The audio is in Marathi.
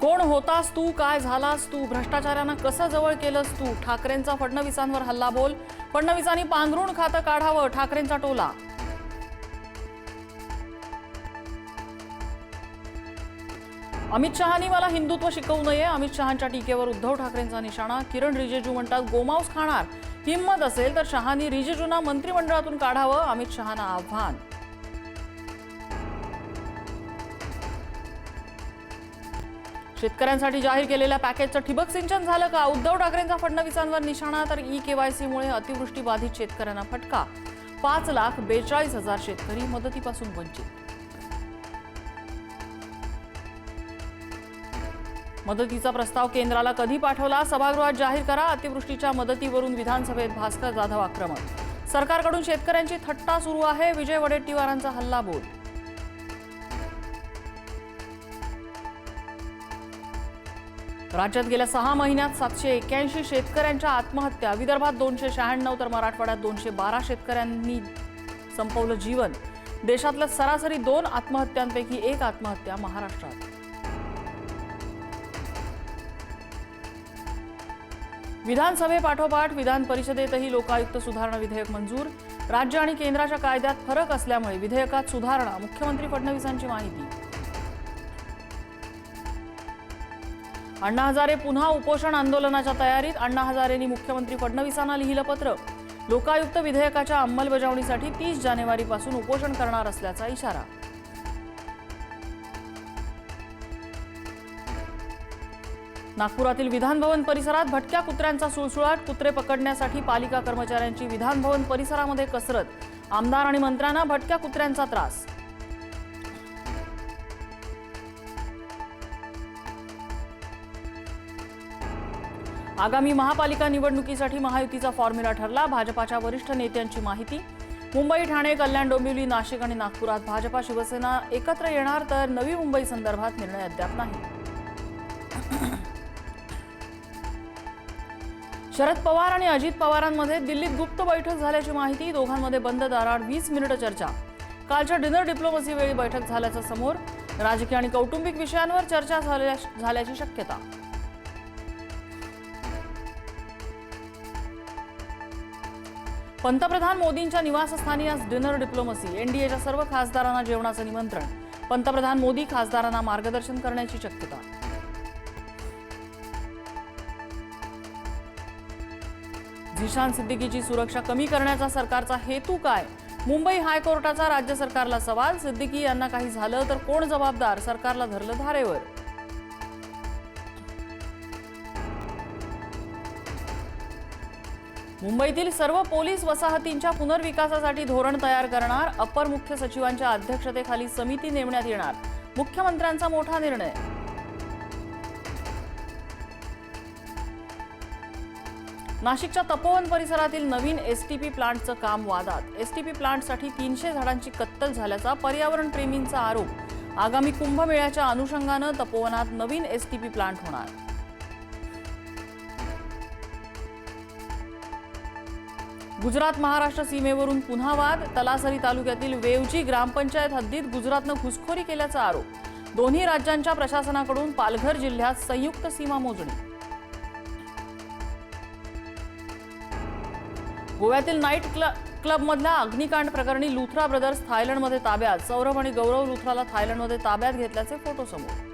कोण होतास तू, काय झालास तू, भ्रष्टाचारांना कसं जवळ केलंस तू, ठाकरेंचा फडणवीसांवर हल्लाबोल. फडणवीसांनी पांघरूण खातं काढावं, ठाकरेंचा टोला. अमित शहांनी मला हिंदुत्व शिकवू नये, अमित शहांच्या टीकेवर उद्धव ठाकरेंचा निशाणा. किरण रिजिजू म्हणतात गोमांस खाणार, हिंमत असेल तर शहांनी रिजिजूंना मंत्रिमंडळातून काढावं, अमित शहांना आव्हान. शेतकऱ्यांसाठी जाहीर केलेल्या पॅकेजचं ठिबक सिंचन झालं का? उद्धव ठाकरेंचा फडणवीसांवर निशाणा. तर ई-केवायसीमुळे अतिवृष्टी बाधित शेतकऱ्यांना फटका. 5,42,000 शेतकरी मदतीपासून वंचित. मदतीचा प्रस्ताव केंद्राला कधी पाठवला? सभागृहात जाहीर करा. अतिवृष्टीच्या मदतीवरून विधानसभेत भास्कर जाधव आक्रमक. सरकारकडून शेतकऱ्यांची थट्टा सुरू आहे, विजय वडेट्टीवारांचा हल्लाबोल. राज्यात गेल्या 6 महिन्यात 781 शेतकऱ्यांच्या आत्महत्या. विदर्भात 296 तर मराठवाड्यात 212 शेतकऱ्यांनी संपवलं जीवन. देशातल्या सरासरी 2 आत्महत्यांपैकी 1 आत्महत्या महाराष्ट्रात. विधानसभेपाठोपाठ विधान परिषदेतही लोकायुक्त सुधारणा विधेयक मंजूर. राज्य आणि केंद्राच्या कायद्यात फरक असल्यामुळे विधेयकात सुधारणा. मुख्यमंत्री फडणवीसांची माहिती. अण्णा हजारे पुन्हा उपोषण आंदोलनाच्या तयारीत. अण्णा हजारेंनी मुख्यमंत्री फडणवीसांना लिहिलं पत्र. लोकायुक्त विधेयकाच्या अंमलबजावणीसाठी 30 जानेवारीपासून उपोषण करणार असल्याचा इशारा. नागपुरातील विधानभवन परिसरात भटक्या कुत्र्यांचा सुळसुळाट. कुत्रे पकडण्यासाठी पालिका कर्मचाऱ्यांची विधानभवन परिसरामध्ये कसरत. आमदार आणि मंत्र्यांना भटक्या कुत्र्यांचा त्रास. आगामी महापालिका निवडणुकीसाठी महायुतीचा फॉर्म्युला ठरला. भाजपाच्या वरिष्ठ नेत्यांची माहिती. मुंबई, ठाणे, कल्याण, डोंबिवली, नाशिक आणि नागपुरात भाजपा शिवसेना एकत्र येणार, तर नवी मुंबई संदर्भात निर्णय अद्याप नाही. शरद पवार आणि अजित पवारांमध्ये दिल्लीत गुप्त बैठक झाल्याची माहिती. दोघांमध्ये बंद दाराआड 20 मिनिटं चर्चा. कालच्या डिनर डिप्लोमसी वेळी बैठक झाल्याचं समोर. राजकीय आणि कौटुंबिक विषयांवर चर्चा झाल्याची शक्यता. पंतप्रधान मोदींच्या निवासस्थानी आज डिनर डिप्लोमसी. एनडीएच्या सर्व खासदारांना जेवणाचं निमंत्रण. पंतप्रधान मोदी खासदारांना मार्गदर्शन करण्याची शक्यता. झिशान सिद्दीकीची सुरक्षा कमी करण्याचा सरकारचा हेतू काय? मुंबई हायकोर्टाचा राज्य सरकारला सवाल. सिद्दीकी यांना काही झालं तर कोण जबाबदार? सरकारला धरलं धारेवर. मुंबईतील सर्व पोलीस वसाहतींच्या पुनर्विकासासाठी धोरण तयार करणार. अपर मुख्य सचिवांच्या अध्यक्षतेखाली समिती नेमण्यात येणार. मुख्यमंत्र्यांचा मोठा निर्णय. नाशिकच्या तपोवन परिसरातील नवीन एसटीपी प्लांटचं काम वादात. एसटीपी प्लांटसाठी 300 झाडांची कत्तल झाल्याचा पर्यावरण प्रेमींचा आरोप. आगामी कुंभमेळ्याच्या अनुषंगानं तपोवनात नवीन एसटीपी प्लांट होणार. गुजरात महाराष्ट्र सीमेवरून पुन्हा वाद. तलासरी तालुक्यातील वेवजी ग्रामपंचायत हद्दीत गुजरातनं घुसखोरी केल्याचा आरोप. दोन्ही राज्यांच्या प्रशासनाकडून पालघर जिल्ह्यात संयुक्त सीमा मोजणी. गोव्यातील नाईट क्लबमधल्या अग्निकांड प्रकरणी लुथरा ब्रदर्स थायलंडमध्ये ताब्यात. सौरभ आणि गौरव लुथराला थायलंडमध्ये ताब्यात घेतल्याचे फोटो समोर.